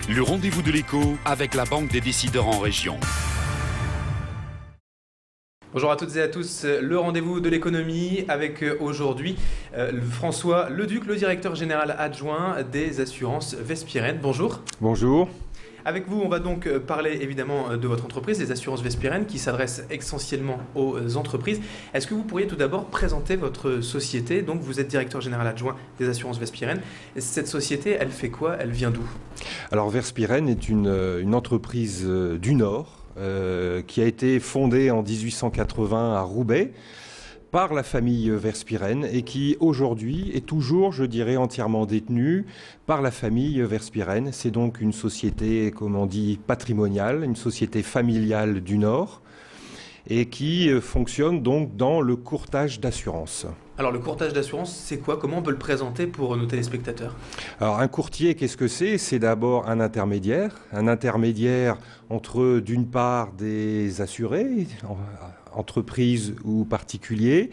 Le rendez-vous de l'écho avec la Banque des décideurs en région. Bonjour à toutes et à tous, le rendez-vous de l'économie avec aujourd'hui François Leduc, le directeur général adjoint des assurances Vespirène. Bonjour. Bonjour. Avec vous, on va donc parler évidemment de votre entreprise, les assurances Vespirène, qui s'adresse essentiellement aux entreprises. Est-ce que vous pourriez tout d'abord présenter votre société? Donc vous êtes directeur général adjoint des assurances Vespirène. Cette société, elle fait quoi? Elle vient d'où? Alors Vespirène est une entreprise du Nord qui a été fondée en 1880 à Roubaix par la famille Vespirène et qui aujourd'hui est toujours, je dirais, entièrement détenue par la famille Vespirène. C'est donc une société, comme on dit, patrimoniale, une société familiale du Nord et qui fonctionne donc dans le courtage d'assurance. Alors le courtage d'assurance, c'est quoi? Comment on peut le présenter pour nos téléspectateurs? Alors un courtier, qu'est-ce que c'est? C'est d'abord un intermédiaire entre d'une part des assurés, entreprises ou particuliers,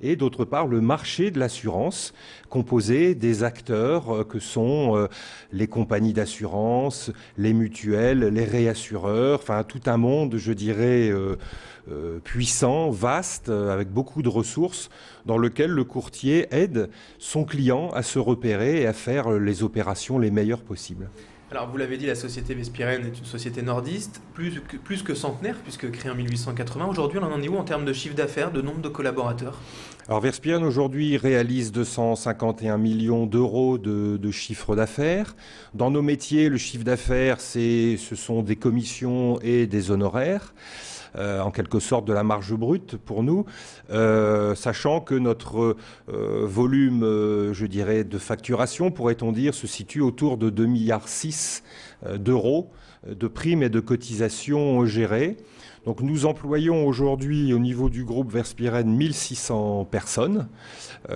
et d'autre part le marché de l'assurance composé des acteurs que sont les compagnies d'assurance, les mutuelles, les réassureurs, enfin tout un monde, je dirais, puissant, vaste, avec beaucoup de ressources, dans lequel le courtier aide son client à se repérer et à faire les opérations les meilleures possibles. Alors vous l'avez dit, la société Vespirène est une société nordiste, plus que centenaire, puisque créée en 1880. Aujourd'hui, on en est où en termes de chiffre d'affaires, de nombre de collaborateurs? Alors Vespirène aujourd'hui réalise 251 millions d'euros de chiffre d'affaires. Dans nos métiers, le chiffre d'affaires, ce sont des commissions et des honoraires. En quelque sorte de la marge brute pour nous, sachant que notre volume, je dirais, de facturation, pourrait-on dire, se situe autour de 2,6 milliards d'euros de primes et de cotisations gérées. Donc nous employons aujourd'hui au niveau du groupe Vespirène 1600 personnes et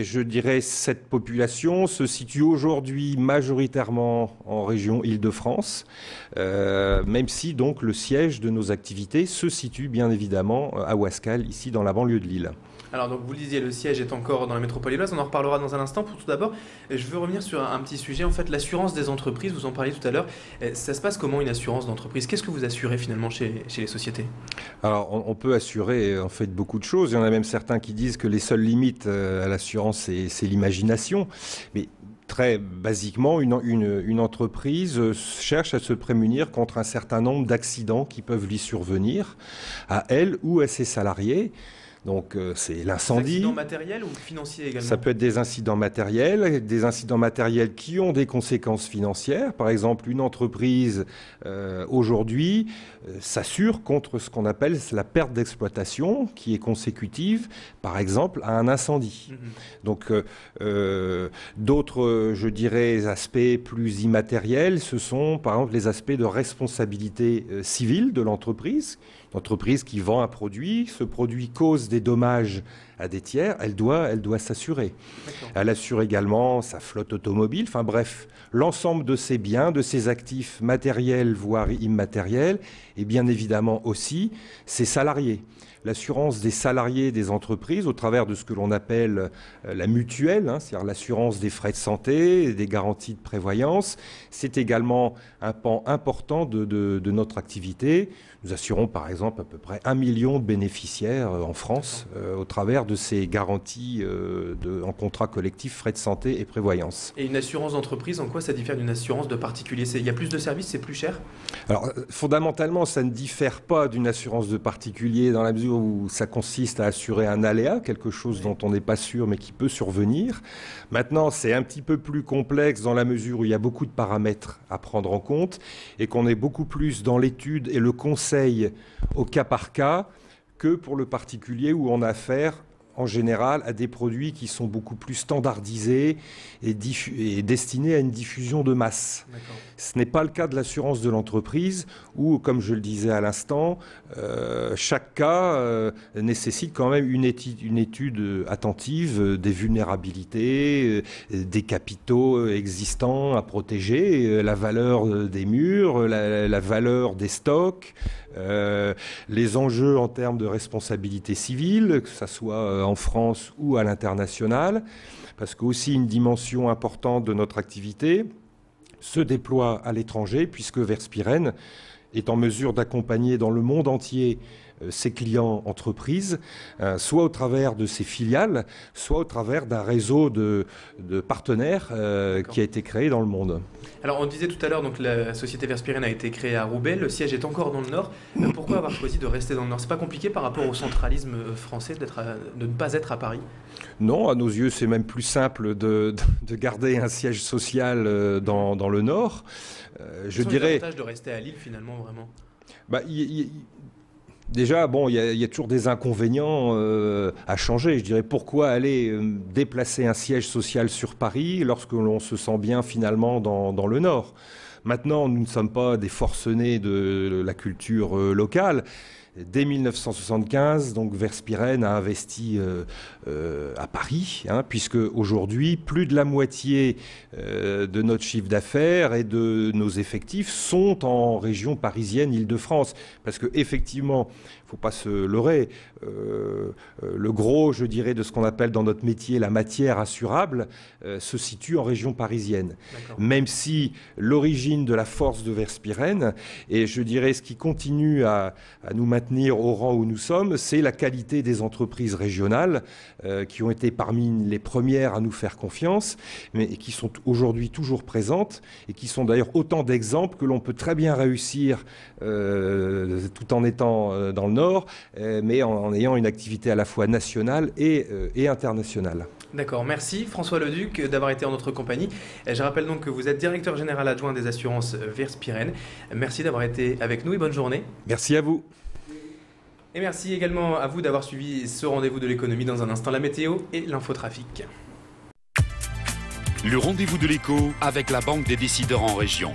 je dirais cette population se situe aujourd'hui majoritairement en région Île-de-France, même si donc le siège de nos activités se situe bien évidemment à Ouascal, ici dans la banlieue de Lille. Alors donc vous le disiez, le siège est encore dans la métropole lilloise, on en reparlera dans un instant. Pour tout d'abord, je veux revenir sur un petit sujet, en fait l'assurance des entreprises, vous en parliez tout à l'heure. Ça se passe comment une assurance d'entreprise? Qu'est-ce que vous assurez finalement chez les sociétés? Alors on peut assurer en fait beaucoup de choses, il y en a même certains qui disent que les seules limites à l'assurance c'est l'imagination. Mais très basiquement, une entreprise cherche à se prémunir contre un certain nombre d'accidents qui peuvent lui survenir à elle ou à ses salariés. Donc c'est l'incendie. Des incidents matériels ou financiers également? Ça peut être des incidents matériels qui ont des conséquences financières. Par exemple, une entreprise aujourd'hui s'assure contre ce qu'on appelle la perte d'exploitation qui est consécutive, par exemple, à un incendie. Donc d'autres, je dirais, aspects plus immatériels, ce sont par exemple les aspects de responsabilité civile de l'entreprise. Une entreprise qui vend un produit, ce produit cause des dommages à des tiers, elle doit s'assurer. Elle assure également sa flotte automobile, enfin bref, l'ensemble de ses biens, de ses actifs matériels, voire immatériels, et bien évidemment aussi ses salariés. L'assurance des salariés des entreprises au travers de ce que l'on appelle la mutuelle, c'est-à-dire l'assurance des frais de santé, des garanties de prévoyance. C'est également un pan important de notre activité. Nous assurons par exemple à peu près 1 million de bénéficiaires en France au travers de ces garanties en contrat collectif frais de santé et prévoyance. Et une assurance d'entreprise, en quoi ça diffère d'une assurance de particulier? Il y a plus de services, c'est plus cher? Alors fondamentalement, ça ne diffère pas d'une assurance de particulier dans la mesure où ça consiste à assurer un aléa, quelque chose dont on n'est pas sûr mais qui peut survenir. Maintenant, c'est un petit peu plus complexe dans la mesure où il y a beaucoup de paramètres à prendre en compte et qu'on est beaucoup plus dans l'étude et le conseil au cas par cas que pour le particulier où on a affaire en général à des produits qui sont beaucoup plus standardisés et destinés à une diffusion de masse. Ce n'est pas le cas de l'assurance de l'entreprise où, comme je le disais à l'instant, chaque cas nécessite quand même une étude attentive des vulnérabilités, des capitaux existants à protéger, la valeur des murs, la valeur des stocks, les enjeux en termes de responsabilité civile, que ce soit en France ou à l'international, parce qu'aussi une dimension importante de notre activité, se déploie à l'étranger, puisque Verspiren est en mesure d'accompagner dans le monde entier ses clients entreprises, soit au travers de ses filiales, soit au travers d'un réseau de partenaires qui a été créé dans le monde. Alors on disait tout à l'heure, donc la société Verspiren a été créée à Roubaix, le siège est encore dans le Nord. Pourquoi avoir choisi de rester dans le Nord? C'est pas compliqué par rapport au centralisme français de ne pas être à Paris? Non, à nos yeux, c'est même plus simple de garder un siège social dans le Nord. Je dirais. L'avantage de rester à Lille finalement vraiment. Déjà, bon, il y a toujours des inconvénients à changer. Je dirais, pourquoi aller déplacer un siège social sur Paris lorsque l'on se sent bien finalement dans le Nord? Maintenant, nous ne sommes pas des forcenés de la culture locale. Dès 1975, donc Verspiren a investi à Paris, puisque aujourd'hui, plus de la moitié de notre chiffre d'affaires et de nos effectifs sont en région parisienne, Île-de-France. Parce qu'effectivement, il ne faut pas se leurrer, le gros, je dirais, de ce qu'on appelle dans notre métier la matière assurable se situe en région parisienne. Même si l'origine de la force de Verspiren, et je dirais ce qui continue à nous maintenir au rang où nous sommes, c'est la qualité des entreprises régionales qui ont été parmi les premières à nous faire confiance, mais qui sont aujourd'hui toujours présentes et qui sont d'ailleurs autant d'exemples que l'on peut très bien réussir tout en étant dans le Nord, mais en ayant une activité à la fois nationale et internationale. D'accord, merci François Leduc d'avoir été en notre compagnie. Je rappelle donc que vous êtes directeur général adjoint des assurances Verspiren. Merci d'avoir été avec nous et bonne journée. Merci à vous. Et merci également à vous d'avoir suivi ce rendez-vous de l'économie. Dans un instant, la météo et l'infotrafic. Le rendez-vous de l'écho avec la Banque des décideurs en région.